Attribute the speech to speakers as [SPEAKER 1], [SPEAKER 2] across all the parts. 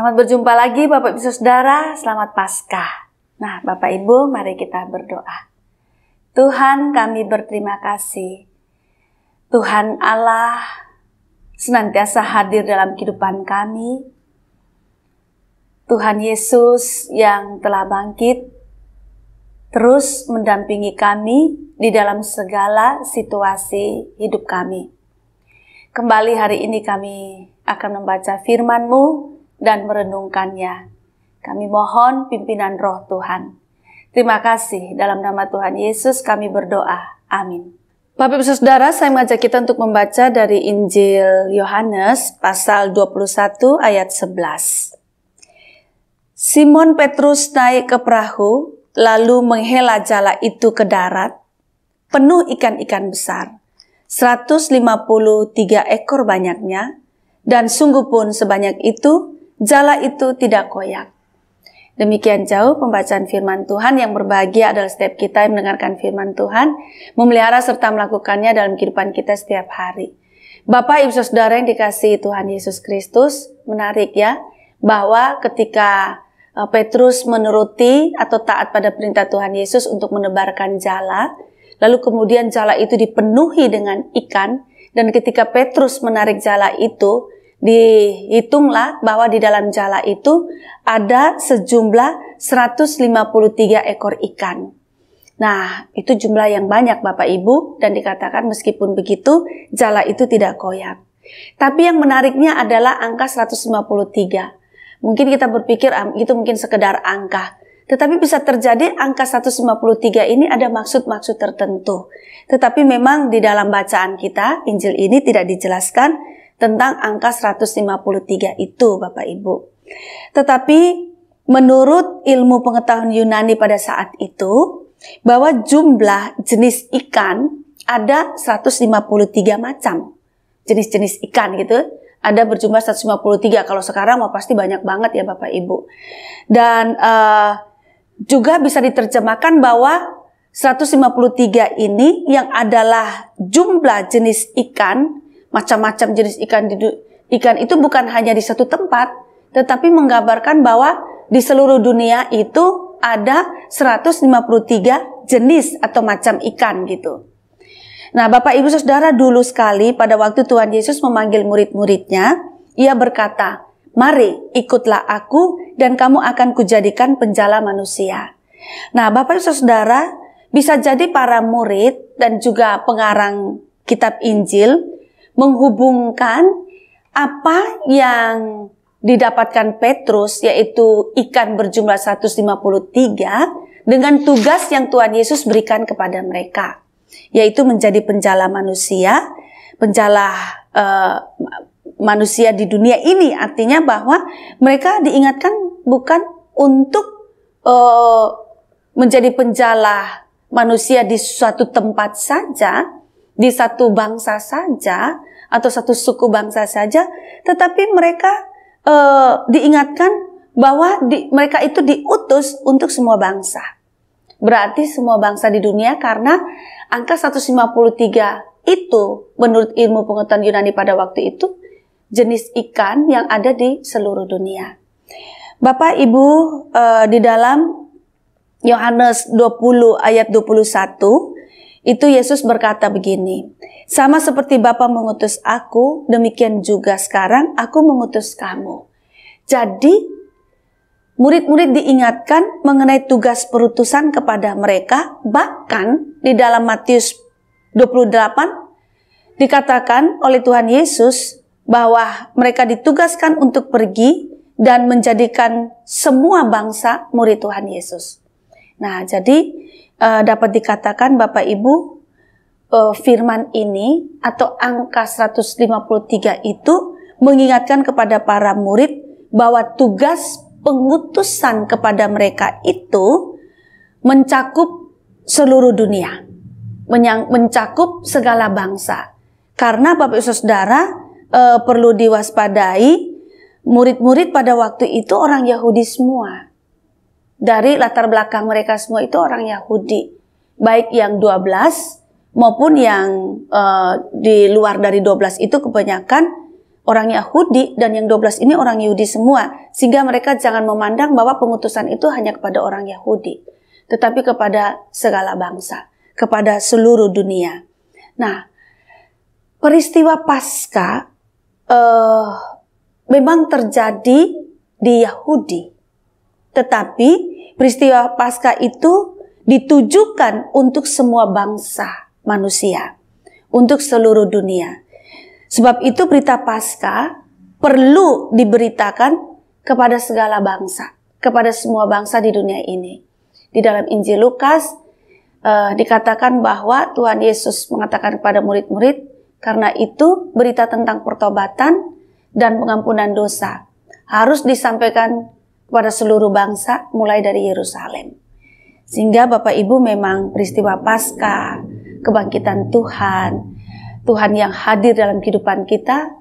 [SPEAKER 1] Selamat berjumpa lagi Bapak Ibu Saudara, selamat Paskah. Nah Bapak Ibu, mari kita berdoa. Tuhan, kami berterima kasih. Tuhan Allah senantiasa hadir dalam kehidupan kami. Tuhan Yesus yang telah bangkit, terus mendampingi kami di dalam segala situasi hidup kami. Kembali hari ini kami akan membaca firman-Mu dan merenungkannya. Kami mohon pimpinan Roh Tuhan. Terima kasih, dalam nama Tuhan Yesus kami berdoa. Amin. Bapak Ibu Saudara, saya mengajak kita untuk membaca dari Injil Yohanes pasal 21 ayat 11. Simon Petrus naik ke perahu, lalu menghela jala itu ke darat, penuh ikan-ikan besar, 153 ekor banyaknya, dan sungguh pun sebanyak itu, jala itu tidak koyak. Demikian jauh pembacaan firman Tuhan. Yang berbahagia adalah setiap kita yang mendengarkan firman Tuhan, memelihara serta melakukannya dalam kehidupan kita setiap hari. Bapak Ibu Saudara yang dikasihi Tuhan Yesus Kristus, menarik ya, bahwa ketika Petrus menuruti atau taat pada perintah Tuhan Yesus untuk menebarkan jala, lalu kemudian jala itu dipenuhi dengan ikan, dan ketika Petrus menarik jala itu, dihitunglah bahwa di dalam jala itu ada sejumlah 153 ekor ikan. Nah, itu jumlah yang banyak Bapak Ibu, dan dikatakan meskipun begitu, jala itu tidak koyak. Tapi yang menariknya adalah angka 153. Mungkin kita berpikir itu mungkin sekedar angka. Tetapi bisa terjadi angka 153 ini ada maksud-maksud tertentu. Tetapi memang di dalam bacaan kita, Injil ini tidak dijelaskan tentang angka 153 itu Bapak Ibu. Tetapi menurut ilmu pengetahuan Yunani pada saat itu, bahwa jumlah jenis ikan ada 153 macam. Jenis-jenis ikan gitu, ada berjumlah 153. Kalau sekarang mau pasti banyak banget ya Bapak Ibu. Dan juga bisa diterjemahkan bahwa 153 ini yang adalah jumlah jenis ikan, macam-macam jenis ikan itu bukan hanya di satu tempat, tetapi menggambarkan bahwa di seluruh dunia itu ada 153 jenis atau macam ikan gitu. Nah Bapak Ibu Saudara, dulu sekali pada waktu Tuhan Yesus memanggil murid-muridnya, ia berkata, "Mari ikutlah aku dan kamu akan kujadikan penjala manusia." Nah Bapak Ibu Saudara, bisa jadi para murid dan juga pengarang kitab Injil menghubungkan apa yang didapatkan Petrus, yaitu ikan berjumlah 153, dengan tugas yang Tuhan Yesus berikan kepada mereka, yaitu menjadi penjala manusia, penjala manusia di dunia ini. Artinya bahwa mereka diingatkan bukan untuk menjadi penjala manusia di suatu tempat saja, di satu bangsa saja, atau satu suku bangsa saja, tetapi mereka diingatkan bahwa mereka itu diutus untuk semua bangsa. Berarti semua bangsa di dunia, karena angka 153 itu menurut ilmu pengetahuan Yunani pada waktu itu jenis ikan yang ada di seluruh dunia. Bapak Ibu, di dalam Yohanes 20 ayat 21 itu Yesus berkata begini, "Sama seperti Bapa mengutus aku, demikian juga sekarang aku mengutus kamu." Jadi, murid-murid diingatkan mengenai tugas perutusan kepada mereka. Bahkan di dalam Matius 28 dikatakan oleh Tuhan Yesus bahwa mereka ditugaskan untuk pergi dan menjadikan semua bangsa murid Tuhan Yesus. Nah, jadi dapat dikatakan Bapak Ibu, firman ini atau angka 153 itu mengingatkan kepada para murid bahwa tugas pengutusan kepada mereka itu mencakup seluruh dunia, mencakup segala bangsa. Karena Bapak Ibu Saudara, perlu diwaspadai, murid-murid pada waktu itu orang Yahudi semua. Dari latar belakang mereka semua itu orang Yahudi, baik yang 12 maupun yang di luar dari 12 itu kebanyakan orang Yahudi dan yang 12 ini orang Yahudi semua. Sehingga mereka jangan memandang bahwa pengutusan itu hanya kepada orang Yahudi, tetapi kepada segala bangsa, kepada seluruh dunia. Nah, peristiwa Paskah memang terjadi di Yahudi. Tetapi peristiwa Paskah itu ditujukan untuk semua bangsa manusia, untuk seluruh dunia. Sebab itu berita Paskah perlu diberitakan kepada segala bangsa, kepada semua bangsa di dunia ini. Di dalam Injil Lukas dikatakan bahwa Tuhan Yesus mengatakan kepada murid-murid, karena itu berita tentang pertobatan dan pengampunan dosa harus disampaikan kepada seluruh bangsa mulai dari Yerusalem. Sehingga Bapak Ibu, memang peristiwa Paskah, kebangkitan Tuhan yang hadir dalam kehidupan kita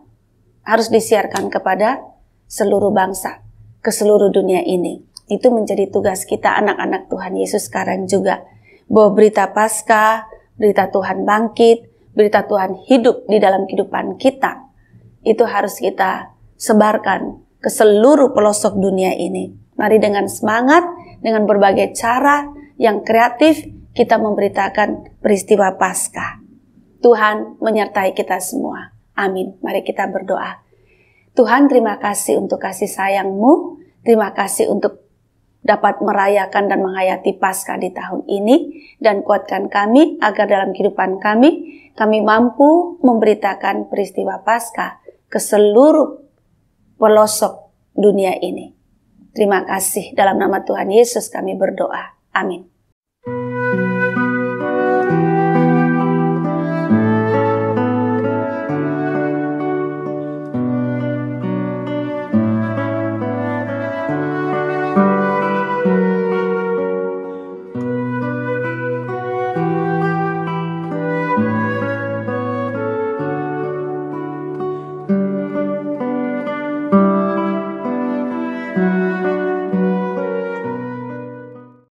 [SPEAKER 1] harus disiarkan kepada seluruh bangsa, ke seluruh dunia ini. Itu menjadi tugas kita anak-anak Tuhan Yesus sekarang juga. Bahwa berita Paskah, berita Tuhan bangkit, berita Tuhan hidup di dalam kehidupan kita, itu harus kita sebarkan ke seluruh pelosok dunia ini. Mari dengan semangat, dengan berbagai cara yang kreatif, kita memberitakan peristiwa Paskah. Tuhan menyertai kita semua. Amin. Mari kita berdoa. Tuhan, terima kasih untuk kasih sayang-Mu. Terima kasih untuk dapat merayakan dan menghayati Paskah di tahun ini. Dan kuatkan kami agar dalam kehidupan kami mampu memberitakan peristiwa Paskah ke seluruh pelosok dunia ini. Terima kasih. Dalam nama Tuhan Yesus kami berdoa. Amin.